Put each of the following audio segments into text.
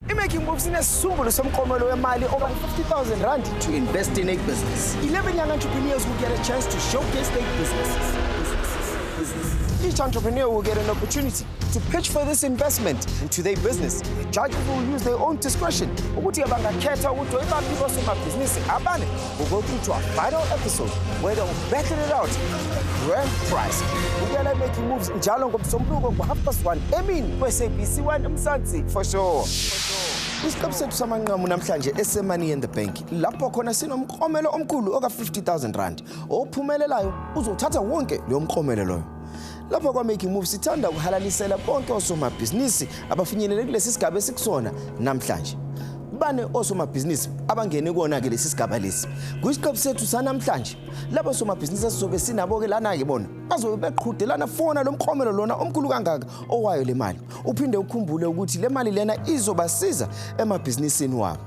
Making moves in a sumble some Kgopano over 50,000 rand to invest in a business. 11 young entrepreneurs will get a chance to showcase their businesses. Each entrepreneur will get an opportunity to pitch for this investment into their business. The judges will use their own discretion. We'll go through to a final episode where they'll battle it out for the grand prize. We're making moves in Jalong Sombugo for 1:30. Emin, SABC1 Mzansi, for sure. Isikhathi sethu samanqamu namhlanje esemoney in the bank lapho khona sinomklomelo omkhulu oka 50,000 rand ophumelelayo uzothatha wonke lo mklomelo loyo. Lapho kwa Making Moves sithanda ukuhalalisela bonke osomabhizinisi abafinyelele kulesi sigaba esikusona namhlanje. Bane osomabhizinisi abangene kuona ke lesi sigaba lesi. Kwisikhathi sethu sanamhlanje labo somabhizinisi sizobe sinabo ke lana ke bona bazobe beqhudelana fona lo mklomelo lona omkhulu kangaka owayo le mali. Uphinde ukhumbule ukuthi le mali lena izobasiza emabhizinisini wabo.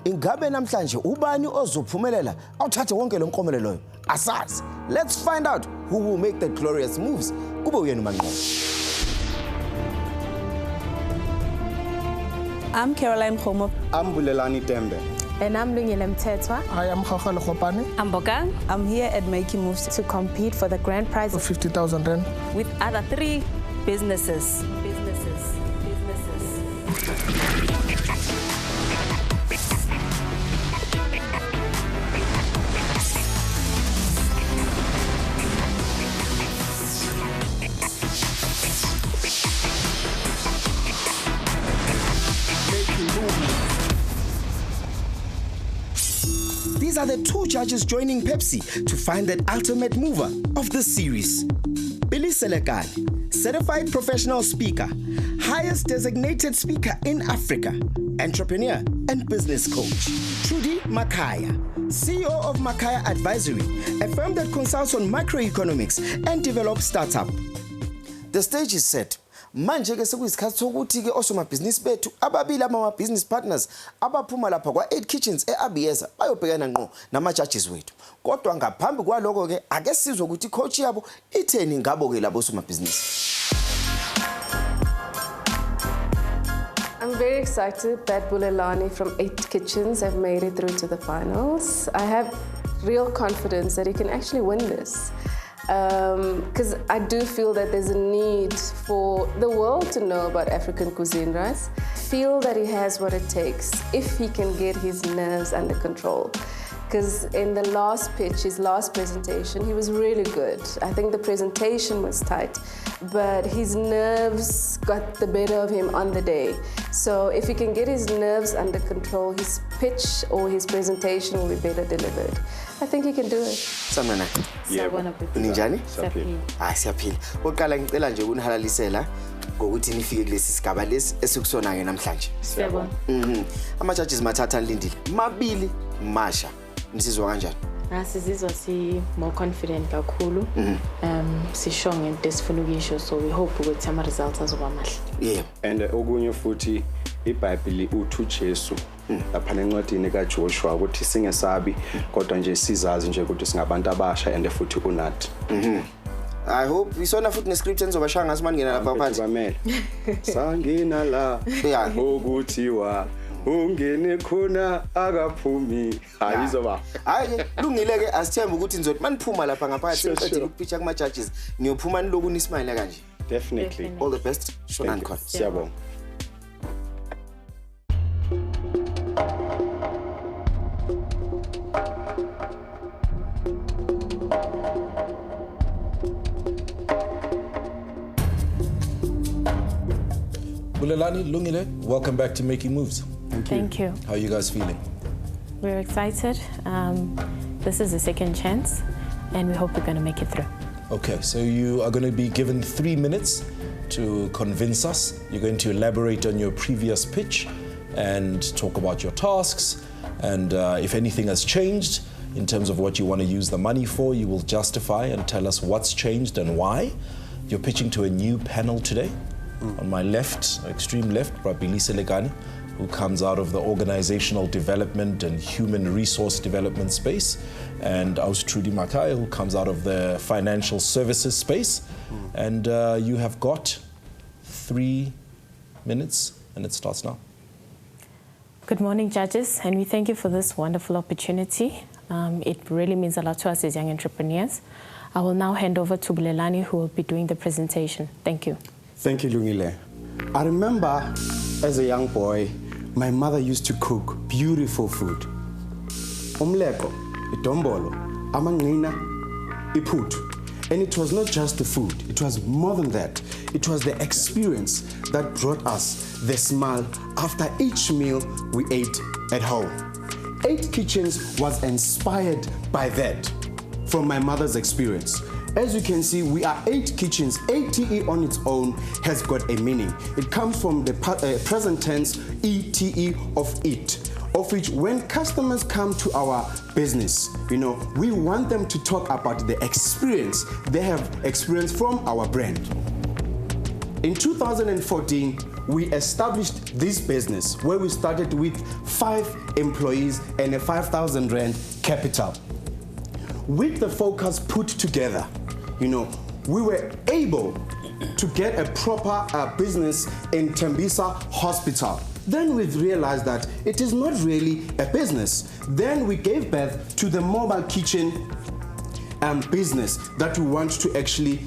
Ingabe namhlanje ubani ozophumelela awuthathe wonke lo mklomelo loyo? Asazi. Let's find out who will make the glorious moves. Kube uyena uManqobo. I'm Kgomo. I'm Bulelani Tembe. And I'm Mtetwa. I am Kgopano. I'm Bogang. I'm here at Making Moves to compete for the grand prize of 50,000 rand with other 3 businesses. These are the 2 judges joining Pepsi to find that ultimate mover of the series. Billy Selekane, certified professional speaker, highest designated speaker in Africa, entrepreneur and business coach. Trudy Makaya, CEO of Makaya Advisory, a firm that consults on macroeconomics and develops startup. The stage is set. Manje ke sekuyisikhathi sokuthi ke osomabhizinisi bethu ababili ama-business partners abaphuma lapha kwa-8 kitchens e-Abiezer bayobhekana ngqo nama-judges wethu. Kodwa ngaphambi kwaloko ke ake sizwe ukuthi coach yabo itheni ngabo ke labo osomabhizinisi. I'm very excited that Bulelani from 8 Kitchens have made it through to the finals. I have real confidence that he can actually win this. Because I do feel that there's a need for the world to know about African cuisine, right? Feel that he has what it takes if he can get his nerves under control. Because in the last pitch, his last presentation, he was really good. I think the presentation was tight, but his nerves got the better of him on the day. So if he can get his nerves under control, his pitch or his presentation will be better delivered. I think he can do it. Samana. Ninjani? Siyaphila. Oqala ngicela nje ukunihalalisela ngokuthi nifike kulesi sigaba lesi esikusona ke namhlanje. Siyabona. Ama-judges mathatha nilindile. Mabili masha. Nisizwa kanjani? Sizizwa more confident kakhulu. Sisho ngento esifuna ukuyisho, so we hope ukuthi ama results azoba mahle. Yeah. And okunye futhi iBhayibheli uthi uJesu lapha encwadini kaJoshua ukuthi singesabi kodwa nje sizazi nje ukuthi singabantu abasha and futhi unathi. I hope isona futhi nescript enizobashaya ngaso maningena lapha phansi. Bamele. Sangina la okuthiwa ungene khona akaphumi hayi izoba hayi lungile ke asithemba ukuthi nizothi maniphuma lapha ngaphakathi siqedile ukupitcha kuma judges niyophuma niloku nismile kanje. Definitely. All the best. Shona Nkona. Siyabonga. Bulelani, Lungile, welcome back to Making Moves. Thank you. How are you guys feeling? We're excited. This is the second chance, and we hope we're going to make it through. Okay, so you are going to be given 3 minutes to convince us. You're going to elaborate on your previous pitch and talk about your tasks. And if anything has changed in terms of what you want to use the money for, you will justify and tell us what's changed and why. You're pitching to a new panel today. On my left, extreme left, Billy Selekane, who comes out of the organizational development and human resource development space, and Trudy Makaya, who comes out of the financial services space. And you have got 3 minutes, and it starts now. Good morning, judges, and we thank you for this wonderful opportunity. It really means a lot to us as young entrepreneurs. I will now hand over to Bulelani, who will be doing the presentation. Thank you. Thank you, Lungile. I remember as a young boy, my mother used to cook beautiful food. Umleko, idombolo, amangina, iputu. And it was not just the food, it was more than that. It was the experience that brought us the smile after each meal we ate at home. 8 Kitchens was inspired by that from my mother's experience. As you can see, we are 8 kitchens. ATE on its own has got a meaning. It comes from the present tense ETE of it, of which when customers come to our business, we want them to talk about the experience they have experienced from our brand. In 2014, we established this business where we started with 5 employees and a 5,000 Rand capital. With the focus put together, we were able to get a proper business in Tembisa Hospital. Then we realized that it is not really a business. Then we gave birth to the mobile kitchen business that we want to actually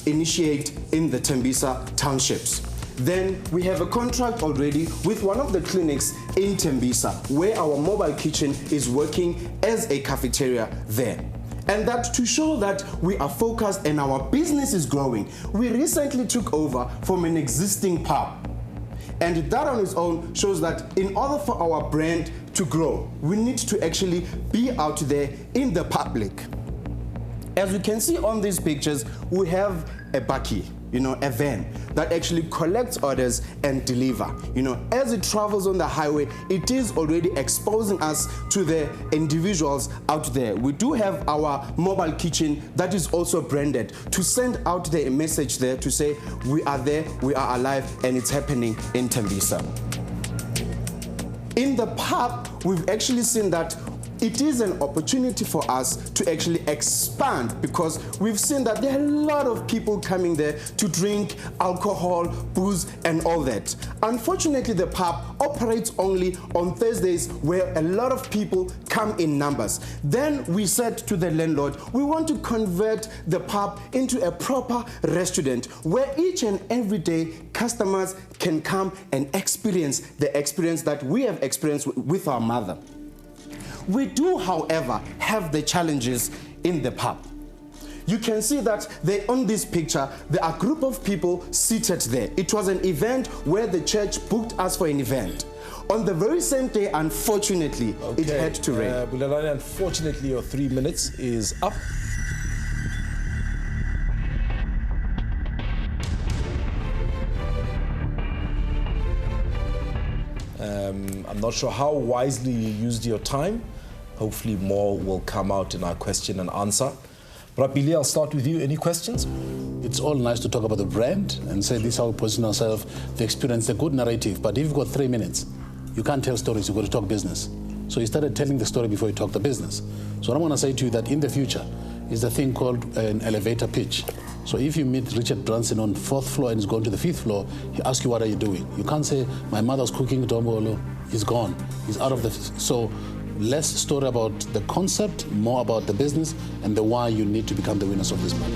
initiate in the Tembisa townships. Then we have a contract already with one of the clinics in Tembisa where our mobile kitchen is working as a cafeteria there. And that to show that we are focused and our business is growing, we recently took over from an existing pub. And that on its own shows that in order for our brand to grow, we need to actually be out there in the public. As you can see on these pictures, we have a bakkie, a van that actually collects orders and deliver. As it travels on the highway, it is already exposing us to the individuals out there. We do have our mobile kitchen that is also branded to send out a message there to say we are there, we are alive, and it's happening in Tembisa. In the pub, we've actually seen that it is an opportunity for us to actually expand because we've seen that there are a lot of people coming there to drink alcohol, booze, and all that. Unfortunately, the pub operates only on Thursdays where a lot of people come in numbers. Then we said to the landlord, we want to convert the pub into a proper restaurant where each and every day customers can come and experience the experience that we have experienced with our mother. We do, however, have the challenges in the pub. You can see that on this picture, there are a group of people seated there. It was an event where the church booked us for an event. On the very same day, unfortunately, it had to rain. Bulelani, unfortunately, your 3 minutes is up. I'm not sure how wisely you used your time. Hopefully more will come out in our question and answer. Rapili, I'll start with you. Any questions? It's all nice to talk about the brand and say this is how we position ourselves, the experience, the good narrative. But if you've got 3 minutes, you can't tell stories, you've got to talk business. So you started telling the story before you talk the business. So what I want to say to you that in the future is a thing called an elevator pitch. So if you meet Richard Branson on 4th floor and he's going to the 5th floor, he asks you, what are you doing? You can't say, my mother's cooking dombolo, he's gone, he's out of the... So less story about the concept, more about the business and the why you need to become the winners of this money.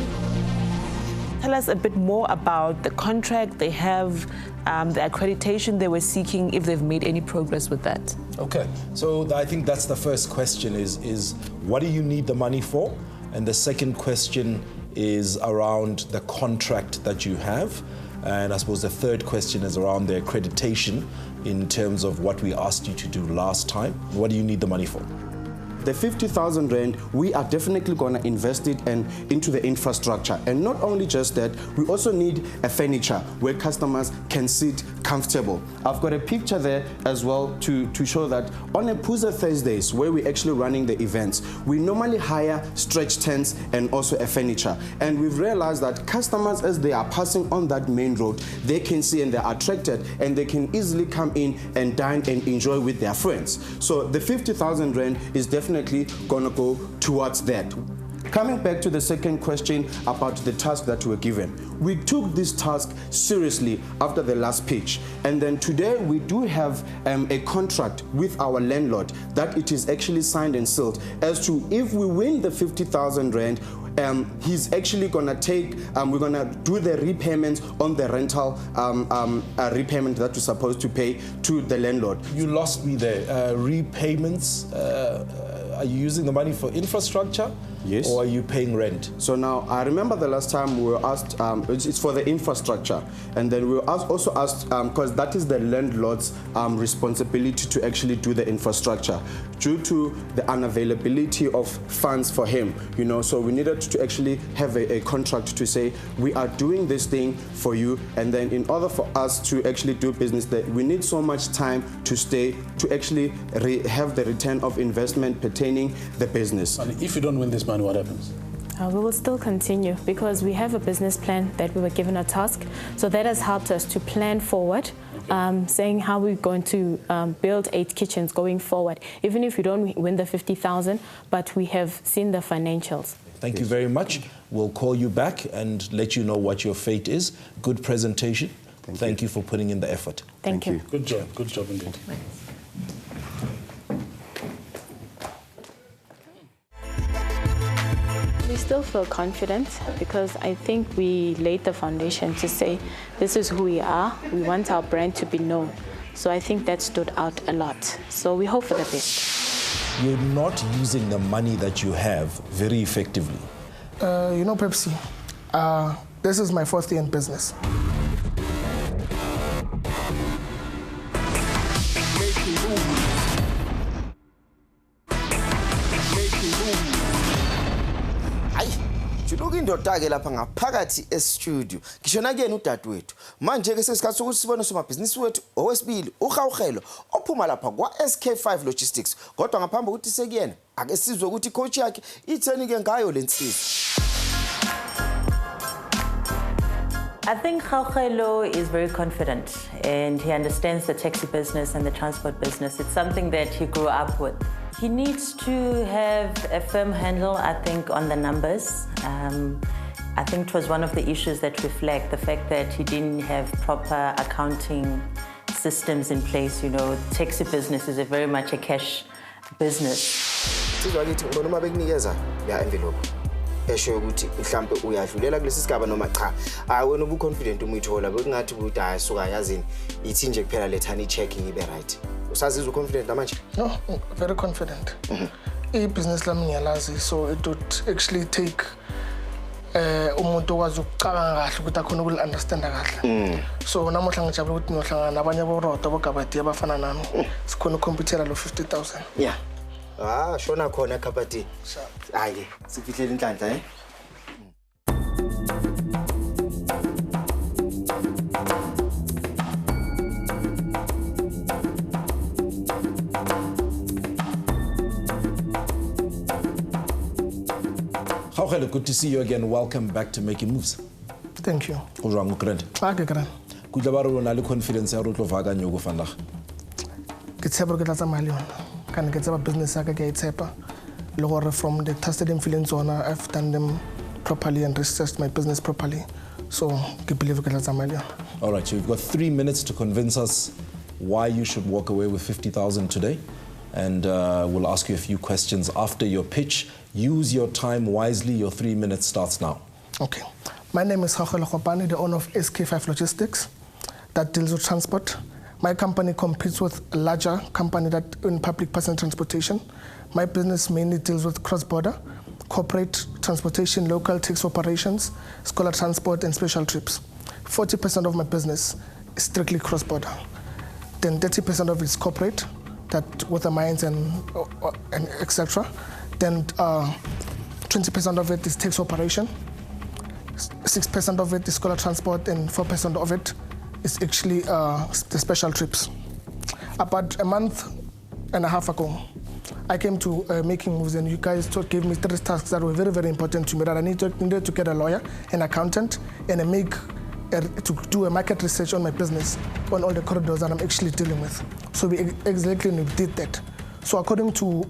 Tell us a bit more about the contract they have, the accreditation they were seeking, if they've made any progress with that. Okay, so I think that's the first question is what do you need the money for? And the second question is around the contract that you have. And I suppose the third question is around the accreditation in terms of what we asked you to do last time. What do you need the money for? The 50,000 Rand, we are definitely going to invest it into the infrastructure. And not only just that, we also need a furniture where customers can sit comfortable. I've got a picture there as well to show that on a Puza Thursdays, where we're actually running the events, we normally hire stretch tents and also a furniture. And we've realized that customers, as they are passing on that main road, they can see and they're attracted and they can easily come in and dine and enjoy with their friends. So the 50,000 Rand is definitely going to go towards that. Coming back to the second question about the task that we were given, we took this task seriously after the last pitch, and then today we do have a contract with our landlord that it is actually signed and sealed as to if we win the 50,000 rand, he's actually gonna take, we're gonna do the repayments on the rental repayment that we're supposed to pay to the landlord. You lost me there. Repayments, are you using the money for infrastructure? Yes. Or are you paying rent? So now, I remember the last time we were asked, it's for the infrastructure. And then we were also asked, because that is the landlord's responsibility to actually do the infrastructure. Due to the unavailability of funds for him, you know, so we needed to actually have a contract to say, we are doing this thing for you. And then in order for us to actually do business, that we need so much time to stay, to actually have the return of investment pertaining the business. And if you don't win this money, what happens? We will still continue because we have a business plan that we were given a task. So that has helped us to plan forward, saying how we're going to build 8 kitchens going forward, even if we don't win the 50,000, but we have seen the financials. Thank you very much. We'll call you back and let you know what your fate is. Good presentation. Thank you for putting in the effort. Thank you. Good job indeed. We still feel confident because I think we laid the foundation to say this is who we are. We want our brand to be known. So I think that stood out a lot. So we hope for the best. You're not using the money that you have very effectively. You know, Pepsi, this is my 4th year in business. Indoda-ke lapha ngaphakathi e-studio ngishona kuyena udadewethu manje ke sesikhathi sokuthi sibone somabhizinisi wethu owesibili uGauteng ophuma lapha kwa SK5 Logistics kodwa ngaphambi ukuthi sekuyena ake sizwe ukuthi coach yakhe itheni ke ngayo lensizwe. I think Kgomo is very confident and he understands the taxi business and the transport business. It's something that he grew up with. He needs to have a firm handle, I think, on the numbers. I think it was one of the issues that reflect the fact that he didn't have proper accounting systems in place. You know, taxi business is very much a cash business. Sizwa ngithi ngibona uma bekunikeza ya envelope esho ukuthi mhlambe uyadlulela kulesi sigaba noma cha wena ubu confident uma uyithola bekungathi ukuthi ayisuka yazini ithi nje kuphela lethani checking ibe right. Usazizwa confident manje? No, very confident. I-business lami ngiyalazi, so it would actually take umuntu okwazi ukucabanga kahle ukuthi akhona ukuli-understanda kahle. So namuhla ngijabula ukuthi ngiyohlangana nabanye aborodo abogabadi abafana nami sikhona ukukhompyuthera lo 50,000. Yeah. Shona khona eKgopano. Hayi, sifihlele inhlanhla eh. Kgomo, good to see you again. Welcome back to Making Moves. Thank you. Go jwang grand? Okay, grand. Ku tla ba re bona le confidence ya re tlo va ka nyoko fana. Ke tshepa ke tla tsamaya le yona. Kana ke tseba business ya ka ke itshepa. Le gore from the tested influence zona I've done them properly and researched my business properly. So ke believe ke tla tsamaya le yona. All right, so you've got 3 minutes to convince us why you should walk away with 50,000 today. And we'll ask you a few questions after your pitch. Use your time wisely. Your 3 minutes starts now. Okay. My name is Kgopano, the owner of SK5 Logistics that deals with transport. My company competes with a larger company that in public passenger transportation. My business mainly deals with cross-border, corporate transportation, local taxi operations, scholar transport, and special trips. 40% of my business is strictly cross-border. Then 30% of it is corporate, that with the mines and etc. Then 20% of it is taxi operation. 6% of it is scholar transport, and 4% of it is actually the special trips. About a month and a half ago, I came to Making Moves, and you guys gave me 3 tasks that were very, very important to me. That I needed to get a lawyer, an accountant, and to do a market research on my business, on all the corridors that I'm actually dealing with. So we exactly did that. So according to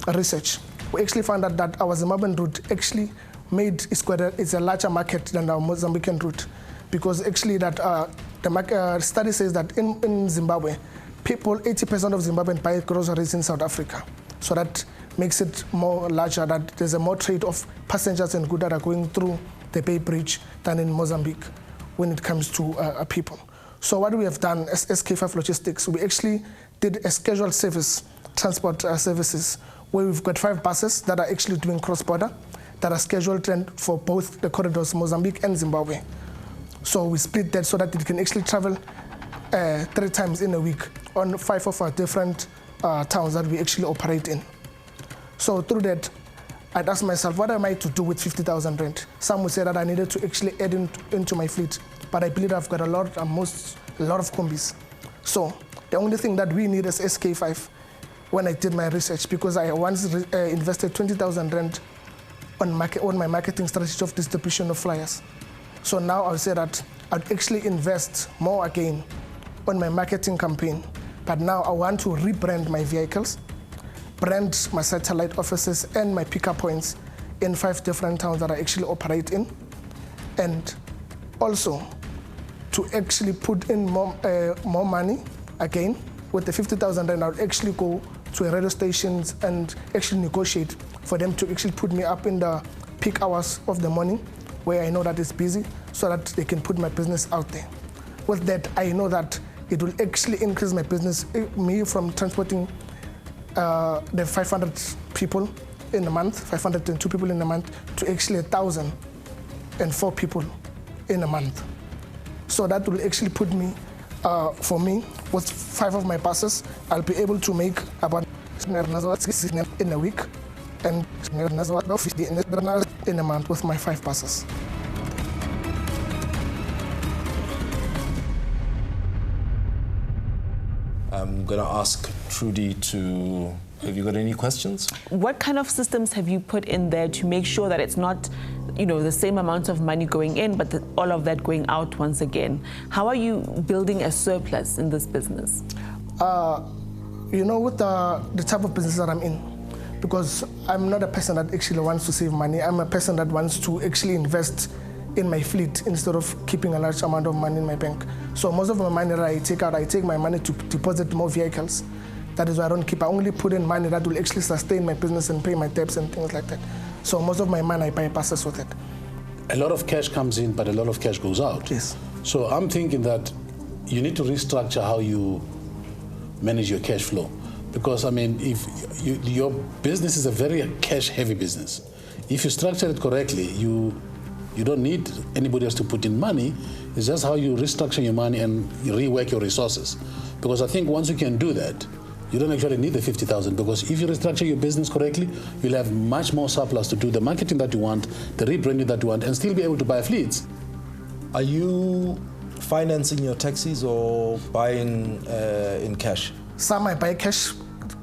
research, we actually found out that our Zimbabwean route actually made it's a larger market than our Mozambican route, because actually that the study says that in Zimbabwe, 80% of Zimbabweans buy groceries in South Africa. So that makes it more larger, that there's a more trade of passengers and goods that are going through the Bay Bridge than in Mozambique when it comes to people. So what we have done as SK5 Logistics, we actually did a scheduled service, transport services, where we've got 5 buses that are actually doing cross-border, that are scheduled for both the corridors, Mozambique and Zimbabwe. So we split that so that it can actually travel 3 times in a week on 5 of our different towns that we actually operate in. So through that, I'd ask myself, what am I to do with 50,000 rand? Some would say that I needed to actually add into my fleet, but I believe I've got a lot of combis. So the only thing that we need as SK5, when I did my research, because I once invested 20,000 rand on my marketing strategy of distribution of flyers. So now I'll say that I'd actually invest more again on my marketing campaign, but now I want to rebrand my vehicles, brand my satellite offices and my pickup points in 5 different towns that I actually operate in, and also to actually put in more money again. With the 50,000 rand, I'll actually go to radio stations and actually negotiate for them to actually put me up in the peak hours of the morning where I know that it's busy, so that they can put my business out there. With that, I know that it will actually increase my business, me from transporting the 500 people in a month, 502 people in a month, to actually 1,004 people in a month. So that will actually put me, for me, with 5 of my buses, I'll be able to make about in a week and in a month with my 5 buses. I'm going to ask Trudy to, have you got any questions? What kind of systems have you put in there to make sure that it's not, the same amount of money going in, but all of that going out once again? How are you building a surplus in this business? With the type of business that I'm in, because I'm not a person that actually wants to save money. I'm a person that wants to actually invest in my fleet instead of keeping a large amount of money in my bank. So most of my money that I take out, I take my money to deposit more vehicles. That is why I don't keep. I only put in money that will actually sustain my business and pay my debts and things like that. So most of my money, I buy buses with it. A lot of cash comes in, but a lot of cash goes out. Yes. So I'm thinking that you need to restructure how you manage your cash flow. Because, if your business is a very cash-heavy business, if you structure it correctly, you don't need anybody else to put in money. It's just how you restructure your money and you rework your resources. Because I think once you can do that, you don't actually need the 50,000, because if you restructure your business correctly, you'll have much more surplus to do the marketing that you want, the rebranding that you want, and still be able to buy fleets. Are you financing your taxis or buying in cash? Some I buy cash.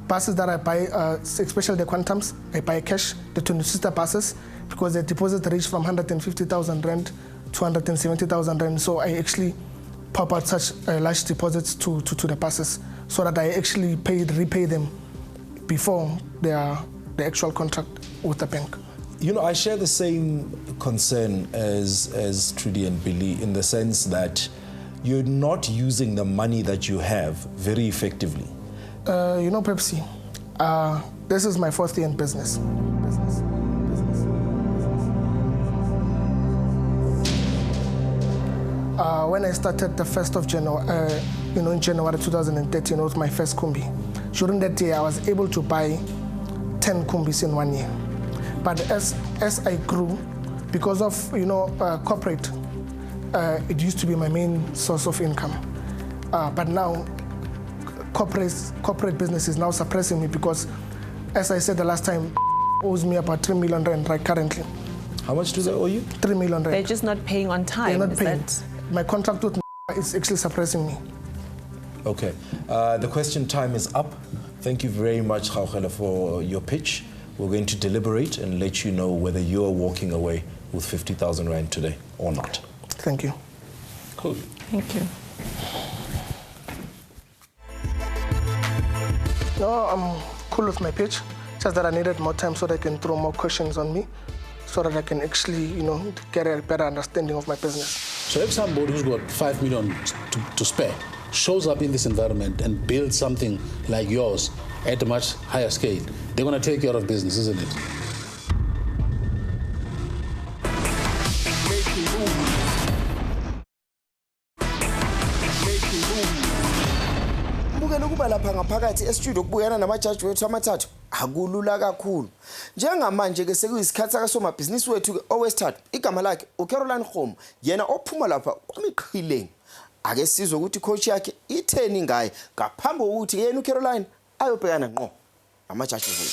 Buses that I buy, especially the Quantums, I buy cash. The 20-sister buses, because the deposit range from 150,000 rand to 170,000 rand. So I actually pop out such large deposits to the buses, so that I actually repay them before the actual contract with the bank. I share the same concern as Trudy and Billy, in the sense that you're not using the money that you have very effectively. Pepsi, this is my 4th year in business. When I started the 1st of January, in January 2013, it was my first Kumbi. During that year, I was able to buy 10 Kumbis in 1 year. But as I grew, because of corporate, it used to be my main source of income. But now, corporate business is now suppressing me, because, as I said the last time, owes me about 3 million rand right currently. How much do they owe you? 3 million rand. They're just not paying on time. They're not paying. My contract with is actually suppressing me. Okay. The question time is up. Thank you very much, Kgomo, for your pitch. We're going to deliberate and let you know whether you're walking away with 50,000 rand today or not. Thank you. Cool. Thank you. No, I'm cool with my pitch. Just that I needed more time so that I can throw more questions on me, so that I can actually, get a better understanding of my business. So if somebody who's got 5 million to spare shows up in this environment and builds something like yours at a much higher scale, they're going to take you out of business, isn't it? Ukuba lapha ngaphakathi e-studio kubuyana namajaji wethu amathathu akulula kakhulu. Njengamanje ke sekuyisikhathi sakasomabhizinisi wethu ke owesithathu igama lakhe uCaroline Kgomo yena ophuma lapha kwaMeqheleng. Ake sizwe ukuthi coach yakhe itheni ngaye ngaphambi kokuthi yena uCaroline ayobhekana ngqo amajaji wethu.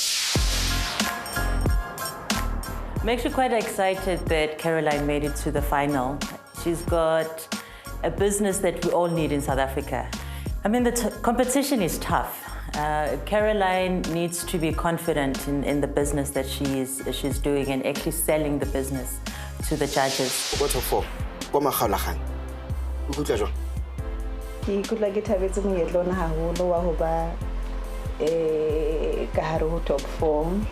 I'm actually quite excited that Caroline made it to the final. She's got a business that we all need in South Africa. I mean, the competition is tough. Caroline needs to be confident in the business that she's doing and actually selling the business to the judges. What for? Ke ikutlwa ke thabetse monyetlo ona haholo wa ho ba ka hare ho top 4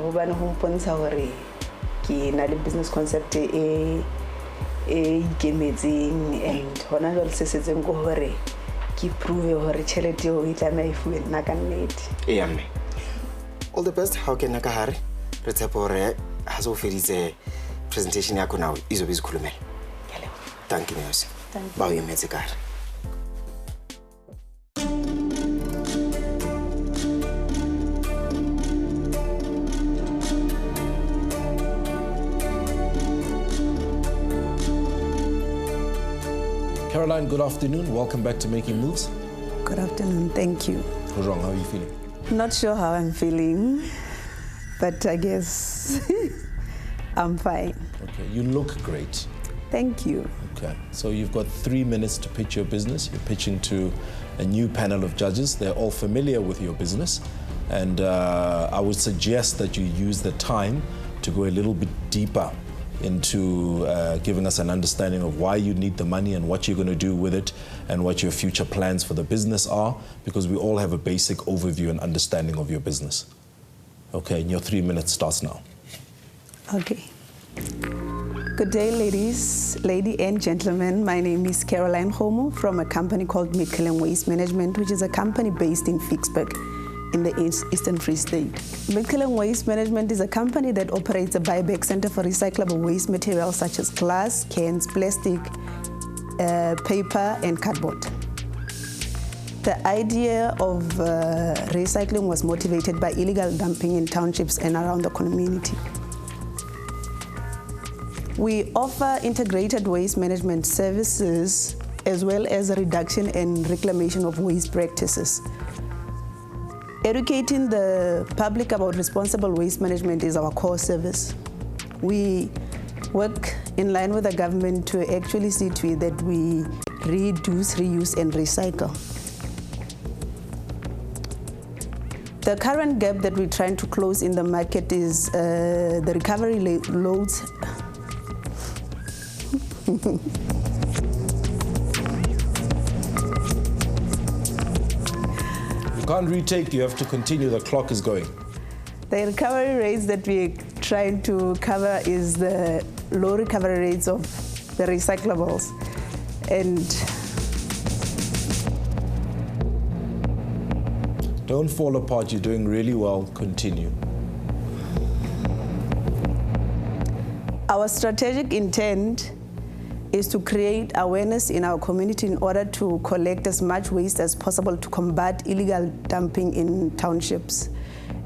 hobane ho mpontsha hore ke na le business concept e ikemetseng and hona jwale se setseng go hore ki prove hore tšhelete o itlama ifuwe nna ka nnete. Mme. All the best. How can nakahare? Re tshepa hore ha so feditse presentation yakho now izobe izikhulumela. Thank you Nyosi. Ba o emetse ka hare. Caroline, good afternoon. Welcome back to Making Moves. Good afternoon. Thank you. What's wrong? How are you feeling? Not sure how I'm feeling, but I guess I'm fine. Okay, you look great. Thank you. Okay, so you've got 3 minutes to pitch your business. You're pitching to a new panel of judges. They're all familiar with your business. And I would suggest that you use the time to go a little bit deeper into giving us an understanding of why you need the money and what you're going to do with it and what your future plans for the business are, because we all have a basic overview and understanding of your business. Okay, and your 3 minutes starts now. Okay. Good day, ladies and gentlemen. My name is Caroline Kgomo from a company called Meqheleng Waste Management, which is a company based in Vicksburg in the Eastern Free State. Meqheleng Waste Management is a company that operates a buyback center for recyclable waste materials such as glass, cans, plastic, paper, and cardboard. The idea of recycling was motivated by illegal dumping in townships and around the community. We offer integrated waste management services as well as a reduction and reclamation of waste practices. Educating the public about responsible waste management is our core service. We work in line with the government to actually see to it that we reduce, reuse, and recycle. The current gap that we're trying to close in the market is the recovery loads. You can't retake, you have to continue, the clock is going. The recovery rates that we're trying to cover is the low recovery rates of the recyclables. And don't fall apart, you're doing really well, continue. Our strategic intent is to create awareness in our community in order to collect as much waste as possible to combat illegal dumping in townships.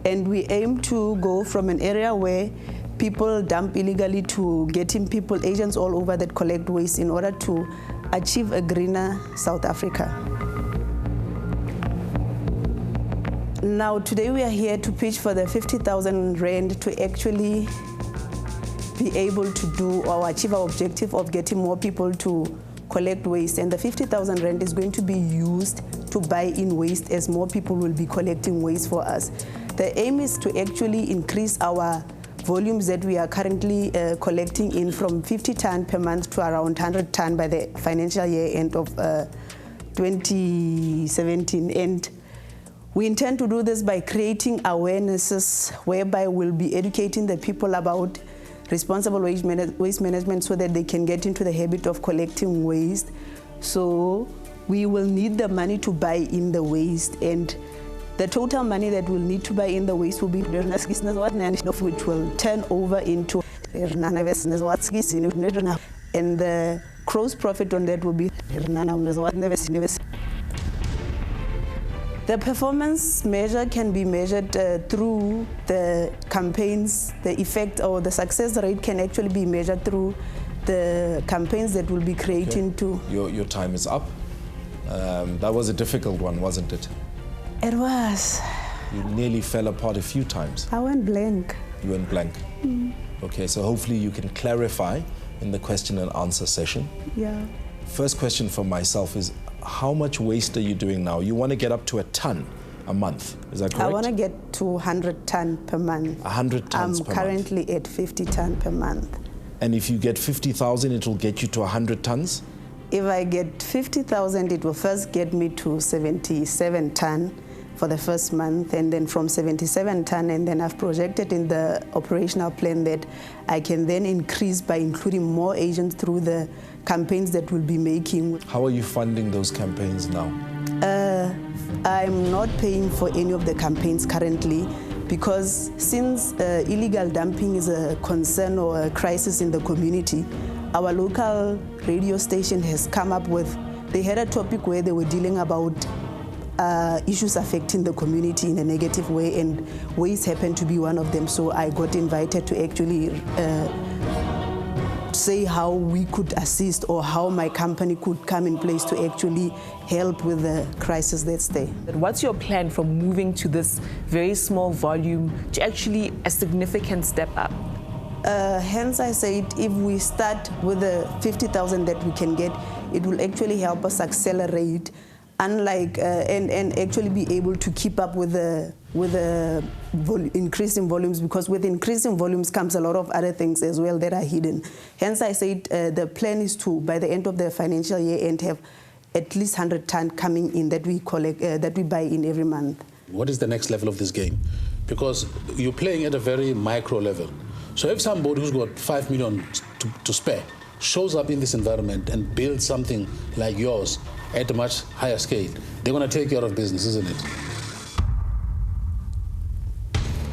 And we aim to go from an area where people dump illegally to getting people, agents all over that collect waste in order to achieve a greener South Africa. Now, today we are here to pitch for the 50,000 Rand to actually be able to do or achieve our objective of getting more people to collect waste. And the 50,000 Rand is going to be used to buy in waste as more people will be collecting waste for us. The aim is to actually increase our volumes that we are currently collecting in from 50 ton per month to around 100 ton by the financial year end of 2017. And We intend to do this by creating awarenesses whereby we'll be educating the people about responsible waste management so that they can get into the habit of collecting waste. So we will need the money to buy in the waste, and the total money that we'll need to buy in the waste will be which will turn over into and the gross profit on that will be the performance measure can be measured through the campaigns. The effect or the success rate can actually be measured through the campaigns that will be creating to. Your time is up. That was a difficult one, wasn't it? It was. You nearly fell apart a few times. I went blank. You went blank. Okay, so hopefully you can clarify in the question and answer session. Yeah. First question for myself is, how much waste are you doing now? You want to get up to a ton a month, is that correct? I want to get to 100 ton per month. 100 tons per month. I'm currently at 50 ton per month. And if you get 50,000, it will get you to 100 tons? If I get 50,000, it will first get me to 77 ton for the first month, and then from 77 ton, and then I've projected in the operational plan that I can then increase by including more agents through the campaigns that we'll be making. How are you funding those campaigns now? I'm not paying for any of the campaigns currently, because since illegal dumping is a concern or a crisis in the community, our local radio station has come up with, they had a topic where they were dealing about issues affecting the community in a negative way, and waste happened to be one of them. So I got invited to actually say how we could assist, or how my company could come in place to actually help with the crisis that's there. What's your plan from moving to this very small volume to actually a significant step up? Hence I said, if we start with the 50,000 that we can get, it will actually help us accelerate, unlike and actually be able to keep up with the increasing volumes, because with increasing volumes comes a lot of other things as well that are hidden. Hence I said the plan is to, by the end of the financial year, and have at least 100 ton coming in that we collect, that we buy in every month. What is the next level of this game? Because you're playing at a very micro level. So if somebody who's got 5 million to spare shows up in this environment and builds something like yours at a much higher scale, they're going to take you out of business, isn't it?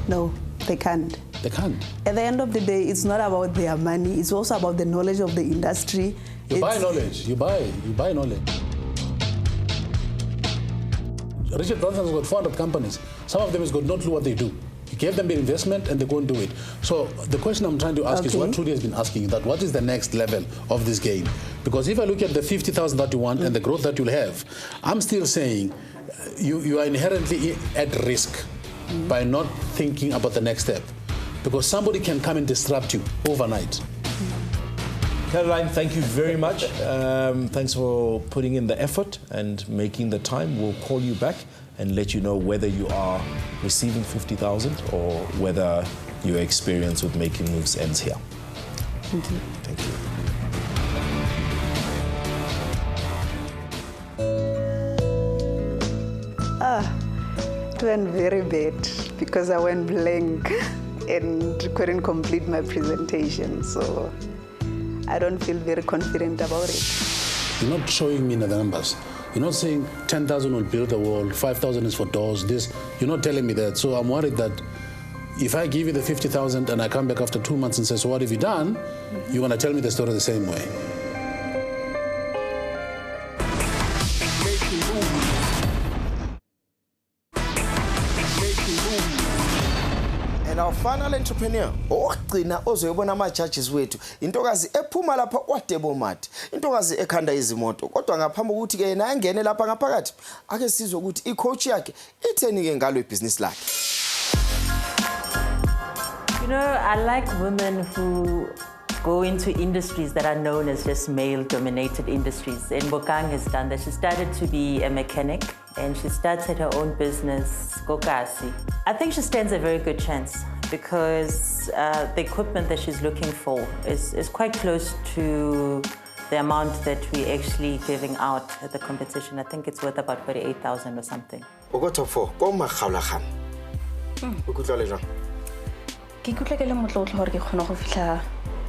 No, they can't. They can't. At the end of the day, it's not about their money. It's also about the knowledge of the industry. You buy knowledge. You buy knowledge. Richard Branson's got 400 companies. Some of them has got no clue what they do. You gave them the investment and they go and do it. So the question I'm trying to ask is what Trudy has been asking, that what is the next level of this game? Because if I look at the 50,000 that you want and the growth that you'll have, I'm still saying you are inherently at risk by not thinking about the next step. Because somebody can come and disrupt you overnight. Caroline, thank you very much. Thanks for putting in the effort and making the time. We'll call you back and let you know whether you are receiving 50,000 or whether your experience with making moves ends here. Thank you. Thank you. It went very bad because I went blank and couldn't complete my presentation. So I don't feel very confident about it. You're not showing me the numbers. You're not saying 10,000 will build a wall, 5,000 is for doors, this. You're not telling me that. So I'm worried that if I give you the 50,000 and I come back after 2 months and say, so what have you done? You're going to tell me the story the same way. And our final entrepreneur, okugcina ozoyibona ama-judges wethu, intokazi ephuma lapha kwaDebomat, intokazi ekhanda izimoto. Kodwa ngaphambi ukuthi ke yena angene lapha ngaphakathi, ake sizwe ukuthi icoach yakhe itheni ke ngalo ibhizinisi lakhe. You know, I like women who go into industries that are known as just male-dominated industries. And Bokang has done that. She started to be a mechanic, and she started her own business, Kokasi. I think she stands a very good chance because the equipment that she's looking for is quite close to the amount that we're actually giving out at the competition, I think it's worth about 48,000 or something. O go top 4 ko Meqheleng. O kutlwa le jang? Ke ikutlwa ke le motlotlo hore ke kgona go fihla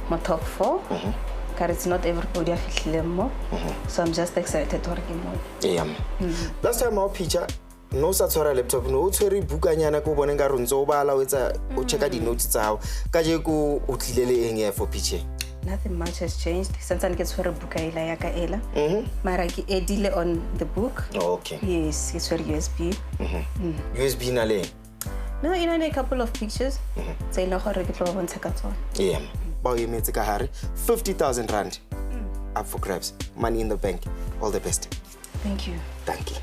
mo top 4. Because it's not everybody a fihlile mo. So I'm just excited hore ke mo. Yeah. Last time our picture no sa tshwara laptop no o tshwere bukanyana ko boneng ka ronzo o bala o etsa o checka di notes tsa hao ka je ko o tlilele eng ya for picture. Nothing much has changed. Since I get sure book ela ya ka ela. Mara ke edile on the book. Oh, okay. Yes, it's for USB. USB na le. No, you know a couple of pictures. Say no hore ke tlo bontsha ka tsona. Yeah. Ba o emetse ka hare 50,000 rand. Up for grabs. Money in the bank. All the best. Thank you. Thank you.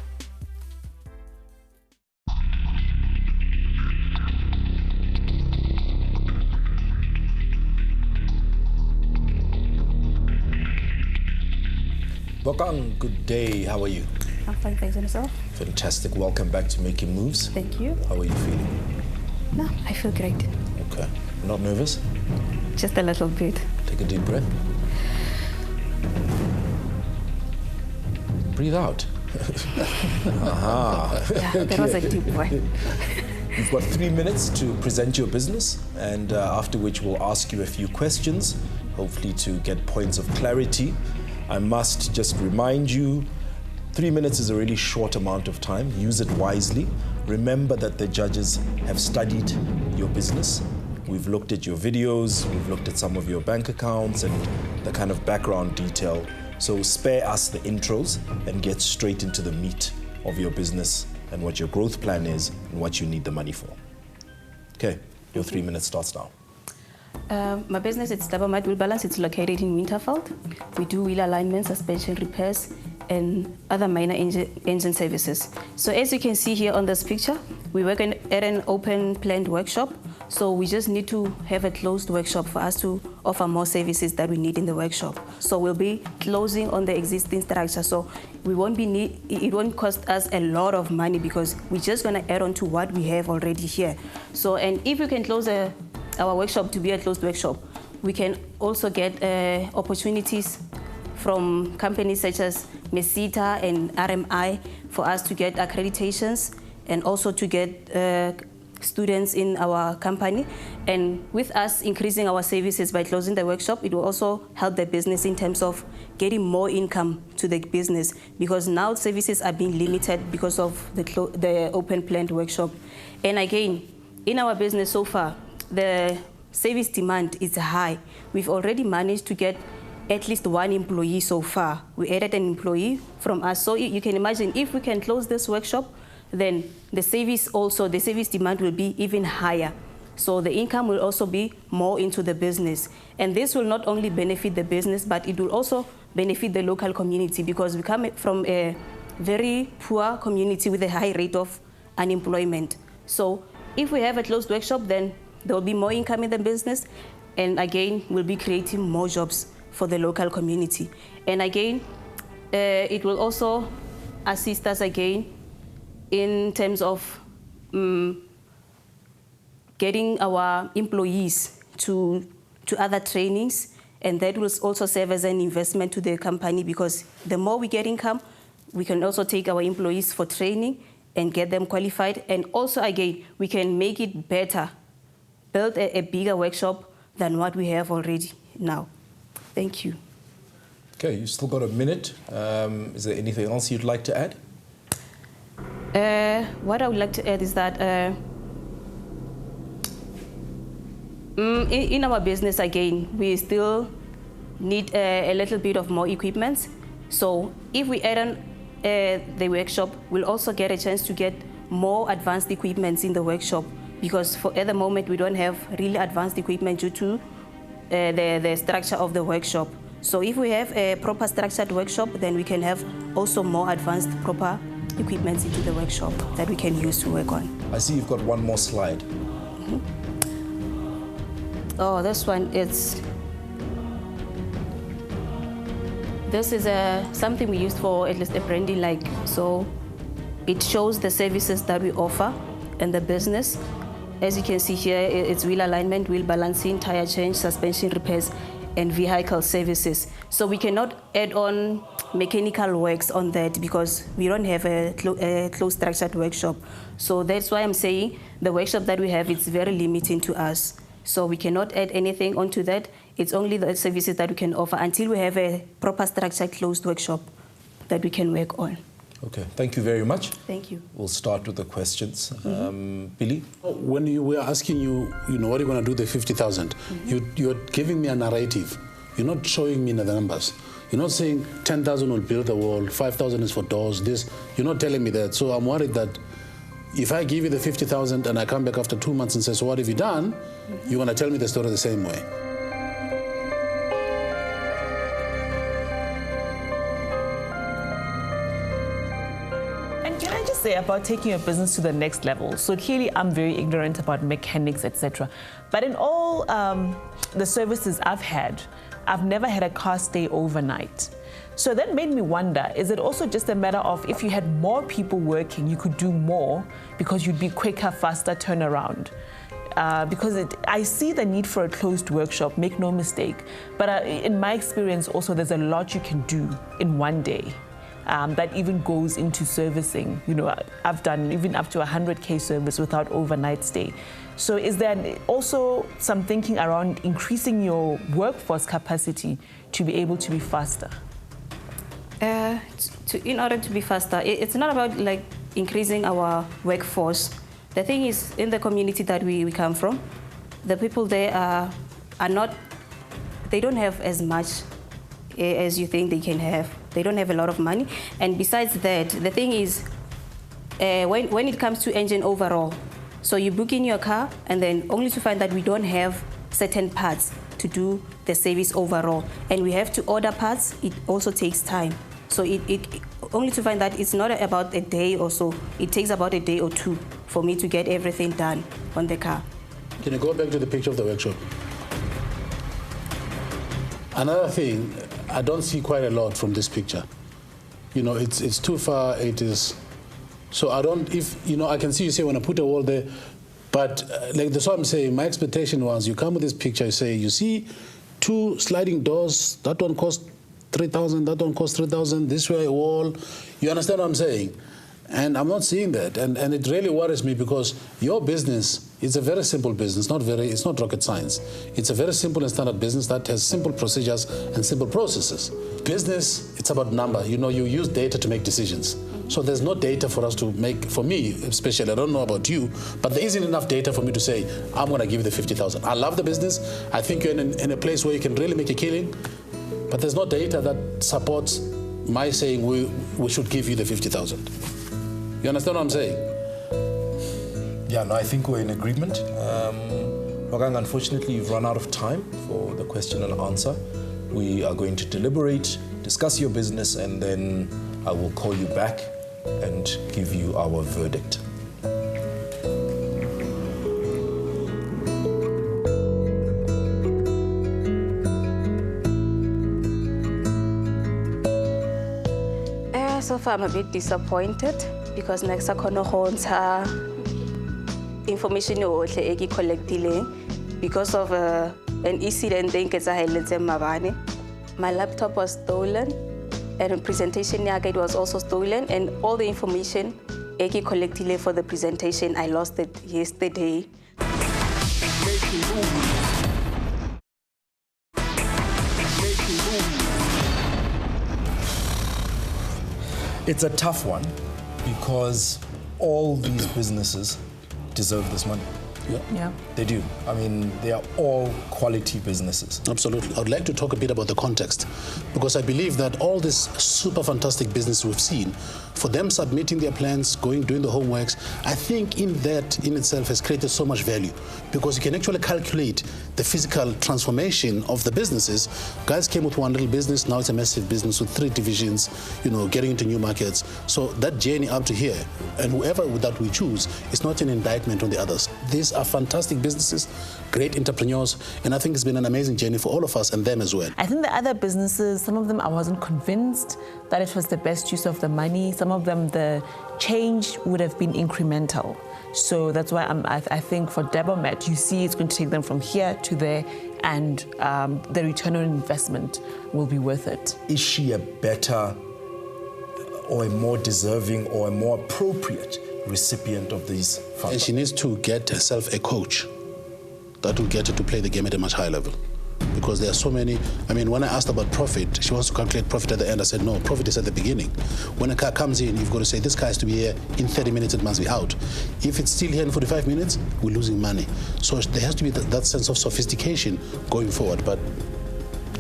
Bokang, good day. How are you? I'm fine, thanks, and yourself? Fantastic. Welcome back to Making Moves. Thank you. How are you feeling? No, I feel great. Okay. Not nervous? Just a little bit. Take a deep breath. Breathe out. Yeah, that was a deep one. You've got 3 minutes to present your business, and after which we'll ask you a few questions, hopefully to get points of clarity. I must just remind you, 3 minutes is a really short amount of time. Use it wisely. Remember that the judges have studied your business. We've looked at your videos, we've looked at some of your bank accounts and the kind of background detail. So spare us the intros and get straight into the meat of your business and what your growth plan is and what you need the money for. Okay, your 3 minutes starts now. My business is Double Mud Wheel Balance. It's located in Winterveld. We do wheel alignment, suspension repairs, and other minor engine services. So as you can see here on this picture, we work at an open planned workshop. So we just need to have a closed workshop for us to offer more services that we need in the workshop. So we'll be closing on the existing structure. So we won't be it won't cost us a lot of money because we're just gonna add on to what we have already here. So, and if we can close our workshop to be a closed workshop, we can also get opportunities from companies such as Mesita and RMI for us to get accreditations and also to get students in our company. And with us increasing our services by closing the workshop, it will also help the business in terms of getting more income to the business, because now services are being limited because of the open planned workshop. And again, in our business so far, the service demand is high. We've already managed to get at least 1 employee so far. We added an employee from us. So you can imagine if we can close this workshop, then the service demand will be even higher. So the income will also be more into the business. And this will not only benefit the business, but it will also benefit the local community, because we come from a very poor community with a high rate of unemployment. So if we have a closed workshop, then there will be more income in the business, and again, we'll be creating more jobs for the local community. And again, it will also assist us again in terms of getting our employees to other trainings, and that will also serve as an investment to the company, because the more we get income, we can also take our employees for training and get them qualified. And also, again, we can make it better, build a bigger workshop than what we have already now. Thank you. Okay, you still got a minute. Is there anything else you'd like to add? What I would like to add is that in our business, again, we still need a little bit of more equipment. So if we add on the workshop, we'll also get a chance to get more advanced equipment in the workshop, because at the moment we don't have really advanced equipment due to the structure of the workshop. So if we have a proper structured workshop, then we can have also more advanced proper equipment into the workshop that we can use to work on. I see you've got one more slide. Oh, this one, this is something we used for at least a branding, like, so it shows the services that we offer in the business. As you can see here, it's wheel alignment, wheel balancing, tire change, suspension repairs, and vehicle services. So we cannot add on mechanical works on that because we don't have a closed structured workshop. So that's why I'm saying the workshop that we have is very limiting to us. So we cannot add anything onto that. It's only the services that we can offer until we have a proper structured closed workshop that we can work on. Okay, thank you very much. Thank you. We'll start with the questions. Billy? When we were asking you, what are you going to do with the 50,000? You're giving me a narrative. You're not showing me the numbers. You're not saying 10,000 will build the wall, 5,000 is for doors, this. You're not telling me that. So I'm worried that if I give you the 50,000 and I come back after 2 months and say, so what have you done? You're going to tell me the story the same way. Say about taking your business to the next level. So clearly I'm very ignorant about mechanics, etc. But in all the services I've had, I've never had a car stay overnight. So that made me wonder, is it also just a matter of if you had more people working, you could do more because you'd be quicker, faster turnaround? Because I see the need for a closed workshop, make no mistake. But in my experience also, there's a lot you can do in one day. That even goes into servicing. I've done even up to 100K service without overnight stay. So is there also some thinking around increasing your workforce capacity to be able to be faster? In order to be faster, it's not about like increasing our workforce. The thing is, in the community that we come from, the people there are not, they don't have as much as you think they can have. They don't have a lot of money. And besides that, the thing is, when it comes to engine overall, so you book in your car and then only to find that we don't have certain parts to do the service overall. And we have to order parts, it also takes time. So only to find that it's not about a day or so, it takes about a day or two for me to get everything done on the car. Can you go back to the picture of the workshop? Another thing, I don't see quite a lot from this picture. It's too far, it is. So I don't, I can see you say when I put a wall there, but like that's what I'm saying, my expectation was you come with this picture, you say, you see 2 sliding doors, that one cost 3,000, that one cost 3,000, this way a wall. You understand what I'm saying? And I'm not seeing that, and it really worries me because your business is a very simple business, it's not rocket science. It's a very simple and standard business that has simple procedures and simple processes. Business, it's about number. You use data to make decisions. So there's no data for us to make, for me especially, I don't know about you, but there isn't enough data for me to say, I'm going to give you the 50,000. I love the business. I think you're in a place where you can really make a killing, but there's no data that supports my saying we should give you the 50,000. You understand what I'm saying? Yeah, no, I think we're in agreement. Wagang, unfortunately, you've run out of time for the question and answer. We are going to deliberate, discuss your business, and then I will call you back and give you our verdict. So far, I'm a bit disappointed because next I can't information you collected because of an incident in my laptop was stolen and the presentation it was also stolen, and all the information I collected for the presentation I lost it yesterday. It's a tough one because all these businesses deserve this money. Yeah. They do. I mean, they are all quality businesses. Absolutely. I would like to talk a bit about the context because I believe that all this super fantastic business we've seen, for them submitting their plans, doing the homeworks, I think in itself has created so much value because you can actually calculate the physical transformation of the businesses. Guys came with one little business, now it's a massive business with 3 divisions, getting into new markets. So that journey up to here and whoever that we choose is not an indictment on the others. These are fantastic businesses, great entrepreneurs, and I think it's been an amazing journey for all of us and them as well. I think the other businesses, some of them I wasn't convinced that it was the best use of the money. Some of them, the change would have been incremental. So that's why I think for Debomat, you see it's going to take them from here to there, and the return on investment will be worth it. Is she a better or a more deserving or a more appropriate recipient of these funds? And she needs to get herself a coach that will get her to play the game at a much higher level. Because there are so many, I mean, when I asked about profit, she wants to calculate profit at the end. I said, no, profit is at the beginning. When a car comes in, you've got to say, this car has to be here in 30 minutes, it must be out. If it's still here in 45 minutes, we're losing money. So there has to be that sense of sophistication going forward. But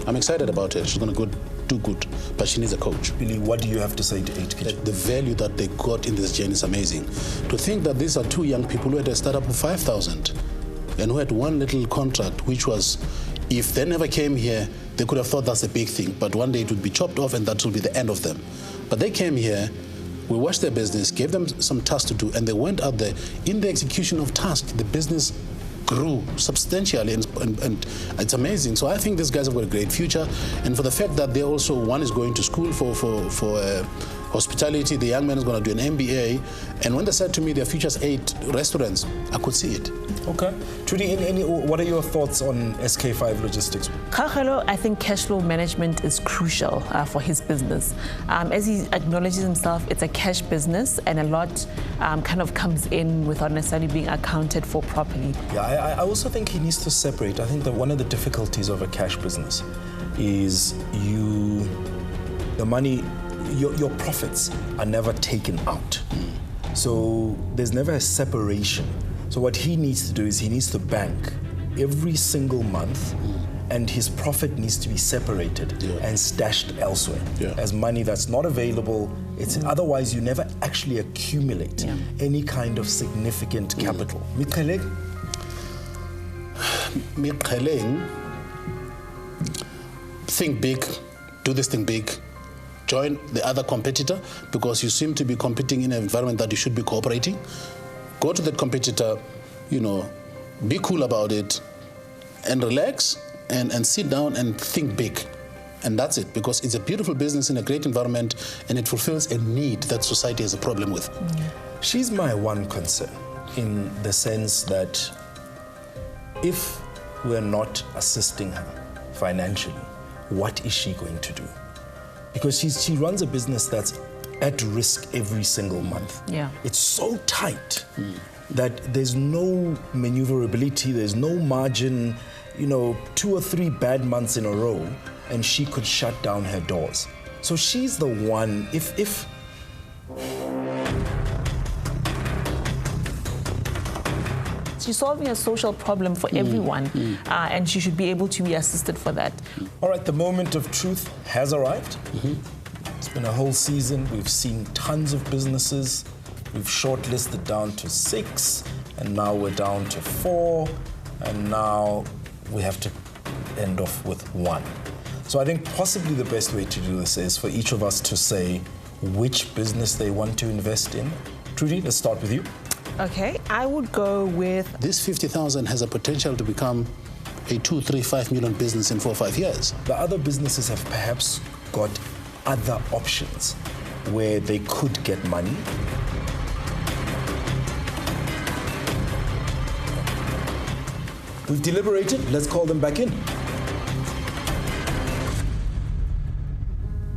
I'm excited about her. She's going to do good, but she needs a coach. Billy, what do you have to say to 8 Kitchen? The value that they got in this journey is amazing. To think that these are two young people who had a startup of 5,000 and who had one little contract, which was, if they never came here, they could have thought that's a big thing, but one day it would be chopped off and that will be the end of them. But they came here, we watched their business, gave them some tasks to do, and they went out there. In the execution of tasks, the business grew substantially, and it's amazing. So I think these guys have got a great future, and for the fact that they also, one is going to school for hospitality, the young man is going to do an MBA, and when they said to me their future's 8 restaurants, I could see it. Okay. Trudy, what are your thoughts on SK5 Logistics? Kgomo, I think cash flow management is crucial for his business. As he acknowledges himself, it's a cash business, and a lot kind of comes in without necessarily being accounted for properly. Yeah, I also think he needs to separate. I think that one of the difficulties of a cash business is the money, your profits are never taken out. So there's never a separation. So what he needs to do is he needs to bank every single month, and his profit needs to be separated and stashed elsewhere as money that's not available. Otherwise you never actually accumulate any kind of significant capital. Meqheleng, think big, do this thing big. Join the other competitor, because you seem to be competing in an environment that you should be cooperating. Go to that competitor, be cool about it, and relax, and sit down and think big. And that's it, because it's a beautiful business in a great environment, and it fulfills a need that society has a problem with. She's my one concern, in the sense that if we're not assisting her financially, what is she going to do? Because she runs a business that's at risk every single month. It's so tight that there's no maneuverability, there's no margin, 2 or 3 bad months in a row, and she could shut down her doors. So she's the one, if she's solving a social problem for everyone, and she should be able to be assisted for that. All right, the moment of truth has arrived. It's been a whole season. We've seen tons of businesses. We've shortlisted down to 6, and now we're down to 4, and now we have to end off with 1. So I think possibly the best way to do this is for each of us to say which business they want to invest in. Trudy, let's start with you. Okay, I would go with... This 50,000 has a potential to become a 2, 3, 5 million business in 4 or 5 years. The other businesses have perhaps got other options where they could get money. We've deliberated. Let's call them back in.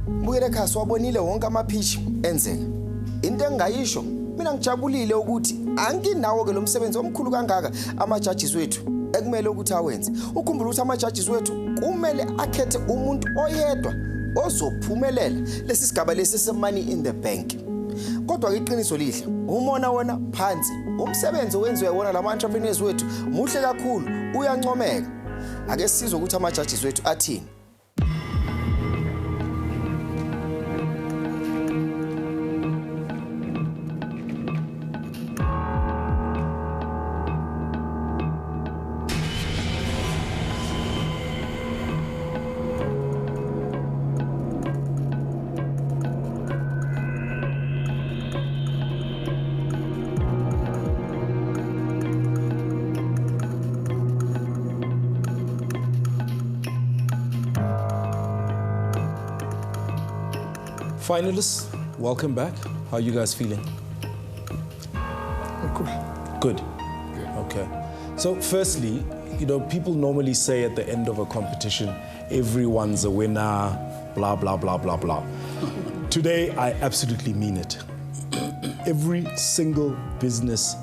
Mbuyele khasi wabonile wonke amapitch enzeka. Into engayisho mina ngijabulile ukuthi anginawo ke lo msebenzi omkhulu kangaka ama-judges wethu ekumele ukuthi awenze. Ukhumbula ukuthi ama-judges wethu kumele akhethe umuntu oyedwa ozophumelela lesi sigaba lesi se-money in the bank. Kodwa ke iqiniso lihle umona wona phansi umsebenzi owenziwe wona lama entrepreneurs wethu muhle kakhulu uyancomeka. Ake sizwe ukuthi ama-judges wethu athini. Finalists, welcome back. How are you guys feeling? Good. Okay. So firstly, people normally say at the end of a competition, everyone's a winner, blah, blah, blah, blah, blah. Today, I absolutely mean it. Every single business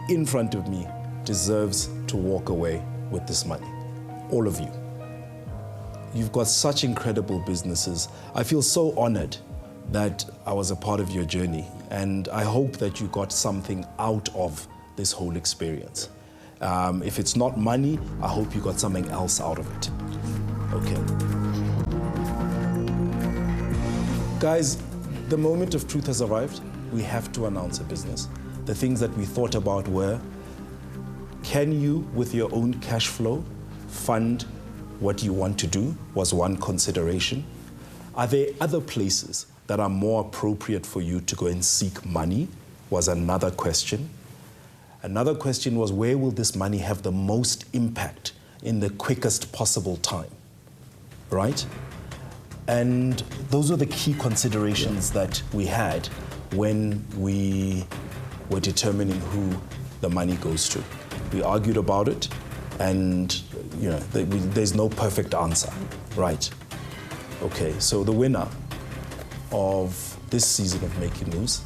in front of me deserves to walk away with this money. All of you. You've got such incredible businesses. I feel so honored that I was a part of your journey, and I hope that you got something out of this whole experience. If it's not money, I hope you got something else out of it. Okay. Guys, the moment of truth has arrived. We have to announce a business. The things that we thought about were, can you, with your own cash flow, fund what you want to do, was one consideration. Are there other places that are more appropriate for you to go and seek money, was another question. Another question was, where will this money have the most impact in the quickest possible time, right? And those are the key considerations that we had when we were determining who the money goes to. We argued about it, and there's no perfect answer, right? Okay, so the winner of this season of Making Moves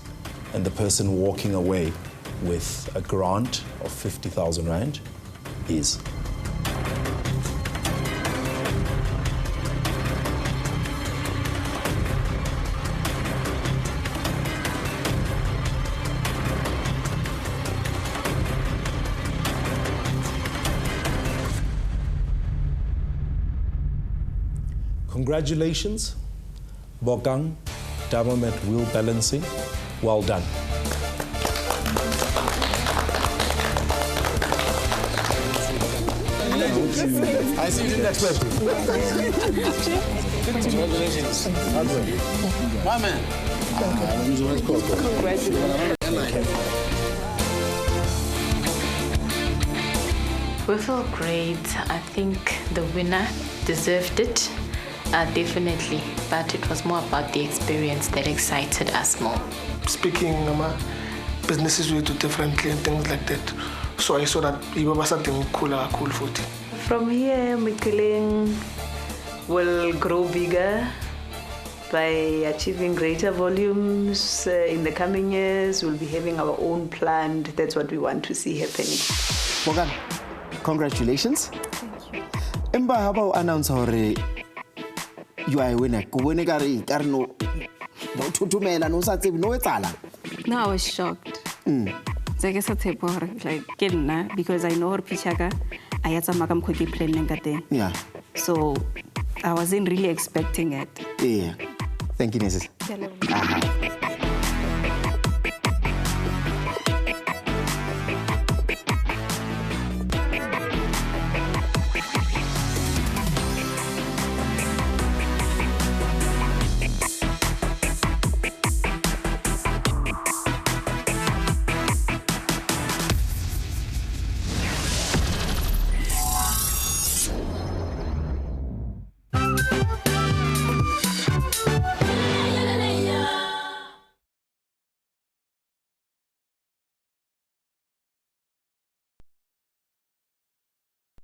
and the person walking away with a grant of 50,000 Rand is... Congratulations, Bokang, Government Wheel Balancing. Well done. I see you in that clip. Congratulations. My man. Congratulations. We feel great. I think the winner deserved it. Definitely, but it was more about the experience that excited us more. Speaking, businesses will do differently and things like that. So I saw that it was something cool for it. From here, Meqheleng will grow bigger by achieving greater volumes. In the coming years, we'll be having our own plant. That's what we want to see happening. Morgan, congratulations. Thank you. Emba, how about announce you are a winner. No, I was shocked. So I guess like because I know her pichaka, I had some makam cookie plan. Yeah. So I wasn't really expecting it. Yeah. Thank you, Mrs.